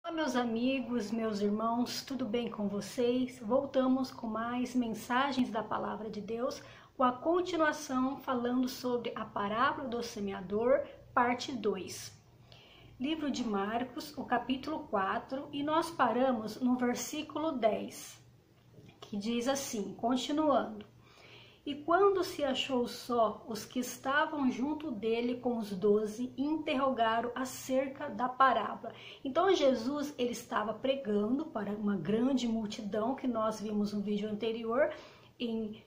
Olá, meus amigos, meus irmãos, tudo bem com vocês? Voltamos com mais mensagens da Palavra de Deus, com a continuação falando sobre a parábola do semeador, parte 2. Livro de Marcos, o capítulo 4, e nós paramos no versículo 10, que diz assim, continuando: E quando se achou só, os que estavam junto dele com os 12 interrogaram acerca da parábola. Então Jesus ele estava pregando para uma grande multidão, que nós vimos no vídeo anterior, em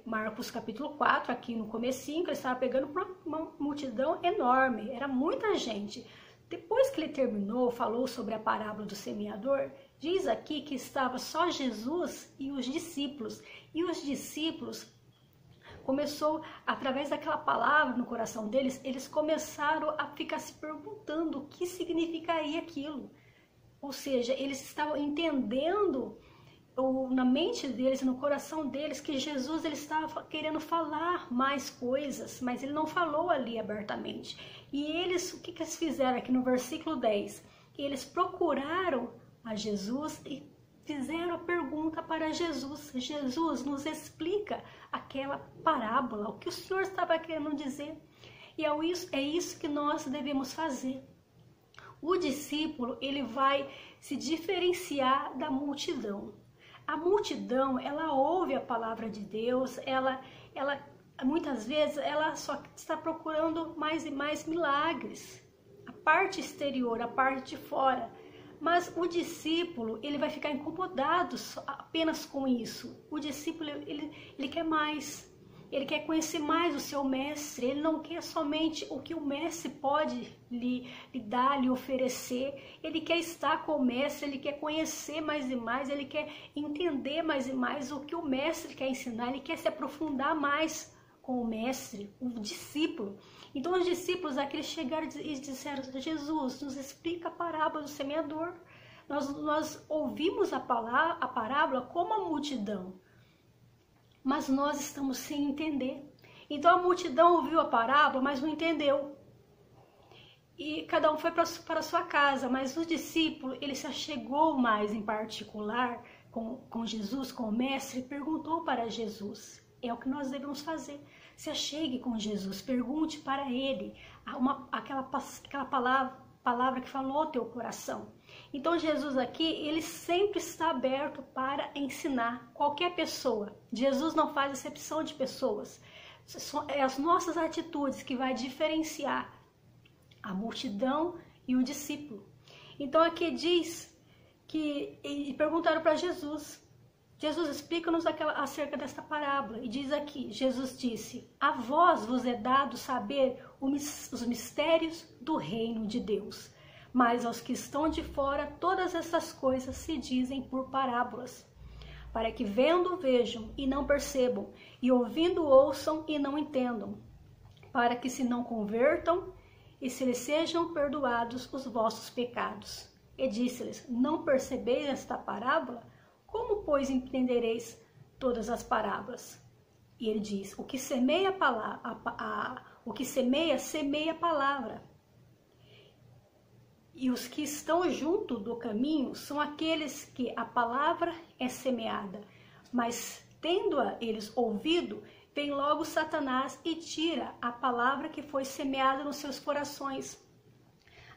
Marcos capítulo 4, aqui no comecinho, que ele estava pregando para uma multidão enorme, era muita gente. Depois que ele terminou, falou sobre a parábola do semeador, diz aqui que estava só Jesus e os discípulos. E os discípulos começou, através daquela palavra no coração deles, eles começaram a ficar se perguntando o que significaria aquilo. Ou seja, eles estavam entendendo na mente deles, no coração deles, que Jesus ele estava querendo falar mais coisas, mas ele não falou ali abertamente. E eles, o que eles fizeram aqui no versículo 10? Eles procuraram a Jesus e fizeram a pergunta para Jesus: Jesus, nos explica aquela parábola, o que o Senhor estava querendo dizer. E é isso que nós devemos fazer. O discípulo, ele vai se diferenciar da multidão. A multidão, ela ouve a palavra de Deus, ela muitas vezes ela só está procurando mais e mais milagres, a parte exterior, a parte de fora. Mas o discípulo, ele vai ficar incomodado apenas com isso. O discípulo, ele quer mais. Ele quer conhecer mais o seu mestre. Ele não quer somente o que o mestre pode lhe dar, lhe oferecer. Ele quer estar com o mestre, ele quer conhecer mais e mais, ele quer entender mais e mais o que o mestre quer ensinar. Ele quer se aprofundar mais com o mestre, o discípulo. Então os discípulos aqui chegaram e disseram: Jesus, nos explica a parábola do semeador. Nós ouvimos a parábola como a multidão, mas nós estamos sem entender. Então a multidão ouviu a parábola, mas não entendeu. E cada um foi para a sua casa, mas o discípulo, ele se achegou mais em particular com Jesus, com o mestre, e perguntou para Jesus. É o que nós devemos fazer. Se achegue com Jesus, pergunte para ele aquela palavra que falou ao teu coração. Então Jesus aqui, ele sempre está aberto para ensinar qualquer pessoa. Jesus não faz acepção de pessoas. É as nossas atitudes que vai diferenciar a multidão e o discípulo. Então aqui diz que e perguntaram para Jesus: Jesus, explica-nos acerca desta parábola. E diz aqui, Jesus disse: a vós vos é dado saber os mistérios do reino de Deus, mas aos que estão de fora todas essas coisas se dizem por parábolas, para que vendo vejam e não percebam, e ouvindo ouçam e não entendam, para que se não convertam e se lhes sejam perdoados os vossos pecados. E disse-lhes: não percebeis esta parábola? Como, pois, entendereis todas as parábolas? E ele diz: o que semeia semeia a palavra. E os que estão junto do caminho são aqueles que a palavra é semeada. Mas, tendo-a eles ouvido, vem logo Satanás e tira a palavra que foi semeada nos seus corações.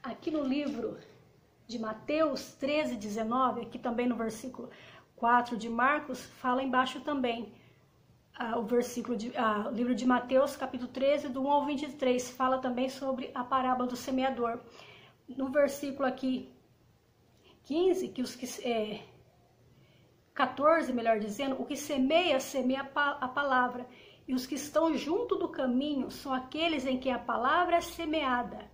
Aqui no livro de Mateus 13, 19, aqui também no versículo 4 de Marcos, fala embaixo também, o livro de Mateus, capítulo 13, do 1 ao 23, fala também sobre a parábola do semeador. No versículo aqui 15, 14, melhor dizendo, o que semeia a palavra, e os que estão junto do caminho são aqueles em que a palavra é semeada,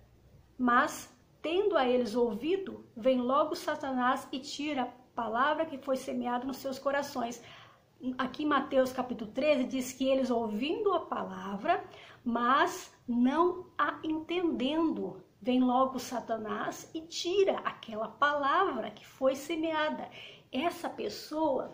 mas, tendo a eles ouvido, vem logo Satanás e tira a palavra que foi semeada nos seus corações. Aqui em Mateus capítulo 13 diz que eles ouvindo a palavra, mas não a entendendo, vem logo Satanás e tira aquela palavra que foi semeada. Essa pessoa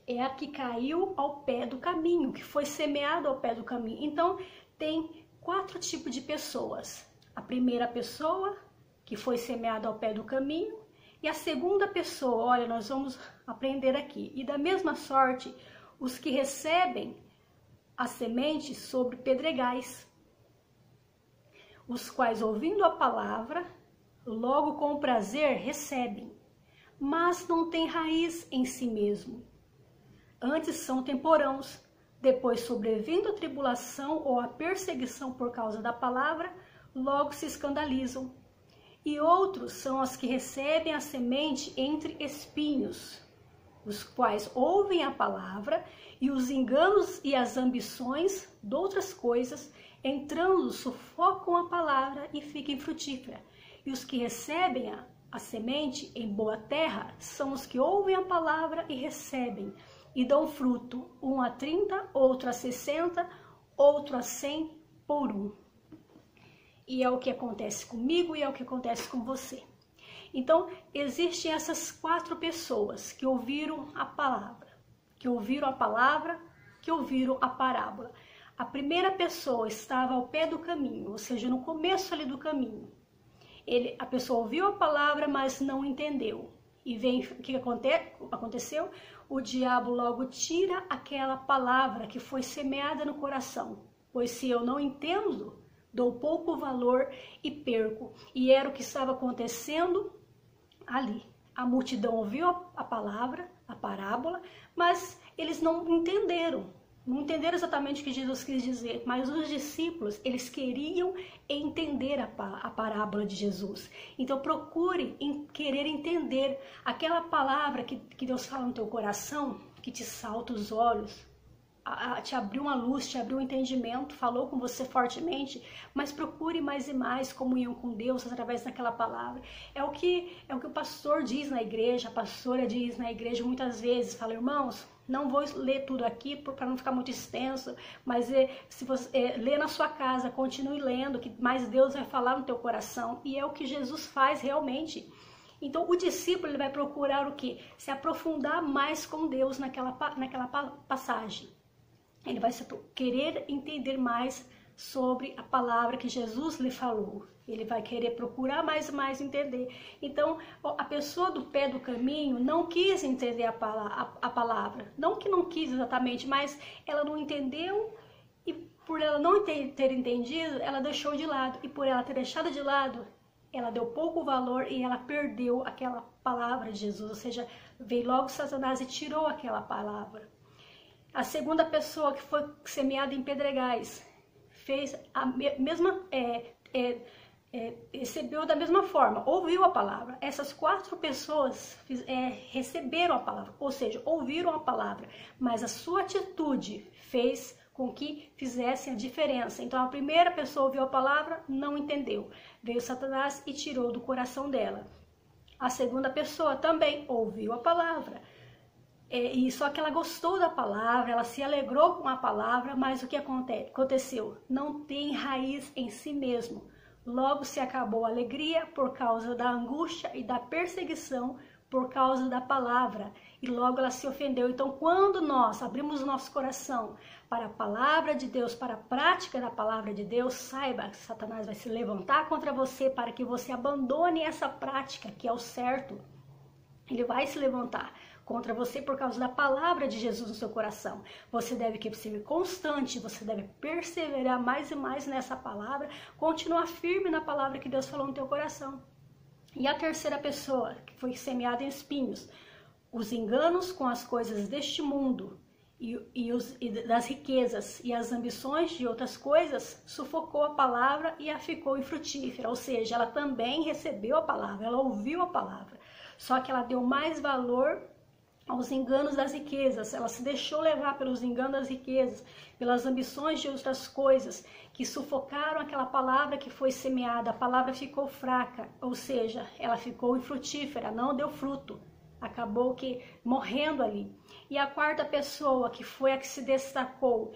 é a que caiu ao pé do caminho, que foi semeada ao pé do caminho. Então tem 4 tipos de pessoas. A primeira pessoa, que foi semeada ao pé do caminho, E a segunda pessoa, olha, nós vamos aprender aqui. E da mesma sorte, os que recebem a semente sobre pedregais, os quais, ouvindo a palavra, logo com prazer recebem, mas não têm raiz em si mesmo. Antes são temporãos, depois sobrevindo a tribulação ou a perseguição por causa da palavra, logo se escandalizam. E outros são os que recebem a semente entre espinhos, os quais ouvem a palavra e os enganos e as ambições de outras coisas, entrando, sufocam a palavra e ficam infrutífera. E os que recebem a semente em boa terra são os que ouvem a palavra e recebem, e dão fruto, um a 30, outro a 60, outro a 100 por um. E é o que acontece comigo e é o que acontece com você. Então, existem essas 4 pessoas que ouviram a palavra, que ouviram a parábola. A primeira pessoa estava ao pé do caminho, ou seja, no começo ali do caminho. A pessoa ouviu a palavra, mas não entendeu. E o que aconteceu? O diabo logo tira aquela palavra que foi semeada no coração. Pois se eu não entendo, dou pouco valor e perco. E era o que estava acontecendo ali. A multidão ouviu a palavra, a parábola, mas eles não entenderam. Não entenderam exatamente o que Jesus quis dizer, mas os discípulos, eles queriam entender a parábola de Jesus. Então procure querer entender aquela palavra que Deus fala no teu coração, que te salta os olhos, te abriu uma luz, te abriu um entendimento, falou com você fortemente, mas procure mais e mais comunhão com Deus através daquela palavra. É o que o pastor diz na igreja, a pastora diz na igreja muitas vezes, fala, irmãos, não vou ler tudo aqui para não ficar muito extenso, mas se você lê na sua casa, continue lendo, que mais Deus vai falar no teu coração, e é o que Jesus faz realmente. Então o discípulo ele vai procurar o quê? Se aprofundar mais com Deus naquela passagem. Ele vai querer entender mais sobre a palavra que Jesus lhe falou. Ele vai querer procurar mais e mais entender. Então, a pessoa do pé do caminho não quis entender a palavra. Não que não quis exatamente, mas ela não entendeu e por ela não ter entendido, ela deixou de lado. E por ela ter deixado de lado, ela deu pouco valor e ela perdeu aquela palavra de Jesus. Ou seja, veio logo Satanás e tirou aquela palavra. A segunda pessoa que foi semeada em pedregais fez a mesma, recebeu da mesma forma, ouviu a palavra. Essas 4 pessoas receberam a palavra, ou seja, ouviram a palavra, mas a sua atitude fez com que fizessem a diferença. Então a primeira pessoa ouviu a palavra, não entendeu. Veio Satanás e tirou do coração dela. A segunda pessoa também ouviu a palavra. E só que ela gostou da palavra, ela se alegrou com a palavra, mas o que aconteceu? Não tem raiz em si mesmo. Logo se acabou a alegria por causa da angústia e da perseguição por causa da palavra. E logo ela se ofendeu. Então, quando nós abrimos o nosso coração para a palavra de Deus, para a prática da palavra de Deus, saiba que Satanás vai se levantar contra você para que você abandone essa prática que é o certo. Ele vai se levantar contra você por causa da palavra de Jesus no seu coração. Você deve ser constante, você deve perseverar mais e mais nessa palavra, continuar firme na palavra que Deus falou no teu coração. E a terceira pessoa, que foi semeada em espinhos, os enganos com as coisas deste mundo e das riquezas e as ambições de outras coisas, sufocou a palavra e a ficou infrutífera. Ou seja, ela também recebeu a palavra, ela ouviu a palavra, só que ela deu mais valor aos enganos das riquezas, ela se deixou levar pelos enganos das riquezas, pelas ambições de outras coisas, que sufocaram aquela palavra que foi semeada. A palavra ficou fraca, ou seja, ela ficou infrutífera, não deu fruto, acabou que morrendo ali. E a quarta pessoa, que foi a que se destacou,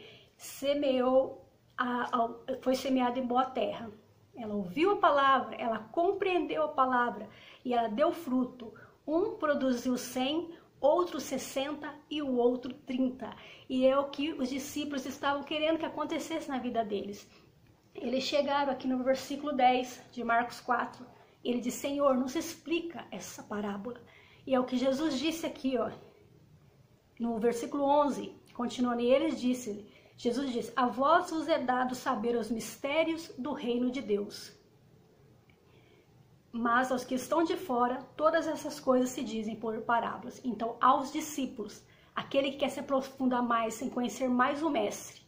foi semeada em boa terra. Ela ouviu a palavra, ela compreendeu a palavra e ela deu fruto. Um produziu 100, outro 60 e o outro 30. E é o que os discípulos estavam querendo que acontecesse na vida deles. Eles chegaram aqui no versículo 10 de Marcos 4 Ele diz: Senhor, nos explica essa parábola. E é o que Jesus disse aqui, ó, no versículo 11, continuando, e Jesus disse: a vós vos é dado saber os mistérios do reino de Deus, mas aos que estão de fora, todas essas coisas se dizem por parábolas. Então, aos discípulos, aquele que quer se aprofundar mais, em conhecer mais o Mestre,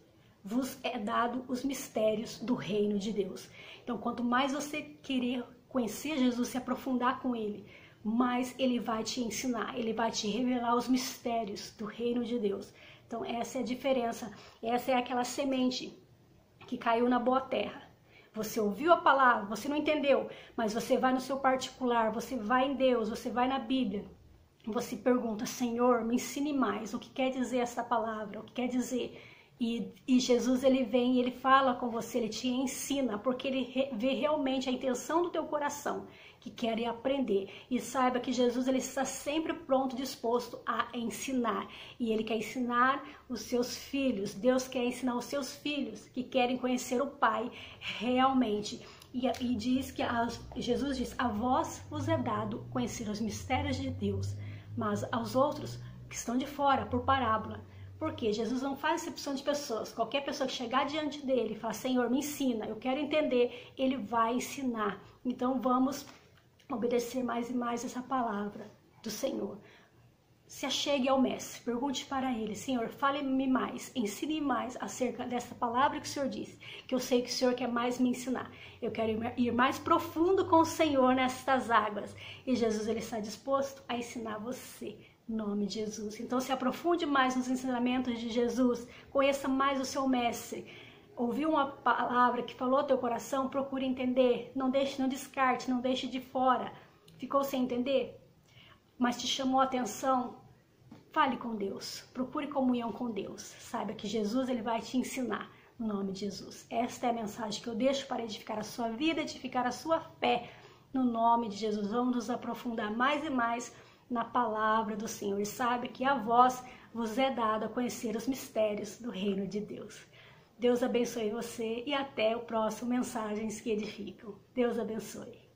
vos é dado os mistérios do reino de Deus. Então, quanto mais você querer conhecer Jesus, se aprofundar com Ele, mais Ele vai te ensinar, Ele vai te revelar os mistérios do reino de Deus. Então, essa é a diferença, essa é aquela semente que caiu na boa terra. Você ouviu a palavra, você não entendeu, mas você vai no seu particular, você vai em Deus, você vai na Bíblia, você pergunta: Senhor, me ensine mais, o que quer dizer essa palavra, o que quer dizer? E Jesus, ele vem, ele fala com você, ele te ensina, porque ele vê realmente a intenção do teu coração, que quer aprender. E saiba que Jesus, ele está sempre pronto, disposto a ensinar. E ele quer ensinar os seus filhos. Deus quer ensinar os seus filhos que querem conhecer o Pai realmente. E diz que Jesus diz: a vós vos é dado conhecer os mistérios de Deus, mas aos outros que estão de fora, por parábola. Porque Jesus não faz acepção de pessoas. Qualquer pessoa que chegar diante dele e falar: Senhor, me ensina, eu quero entender, ele vai ensinar. Então vamos obedecer mais e mais essa palavra do Senhor. Se achegue ao Mestre, pergunte para ele: Senhor, fale-me mais, ensine mais acerca dessa palavra que o Senhor disse, que eu sei que o Senhor quer mais me ensinar. Eu quero ir mais profundo com o Senhor nestas águas. E Jesus, ele está disposto a ensinar você. Em nome de Jesus. Então se aprofunde mais nos ensinamentos de Jesus, conheça mais o seu Mestre. Ouviu uma palavra que falou ao teu coração, procure entender, não descarte, não deixe de fora. Ficou sem entender, mas te chamou a atenção? Fale com Deus, procure comunhão com Deus. Saiba que Jesus, ele vai te ensinar, no nome de Jesus. Esta é a mensagem que eu deixo para edificar a sua vida, edificar a sua fé, no nome de Jesus. Vamos nos aprofundar mais e mais na palavra do Senhor. E sabe que a vós vos é dado a conhecer os mistérios do reino de Deus. Deus abençoe você e até o próximo Mensagens que Edificam. Deus abençoe.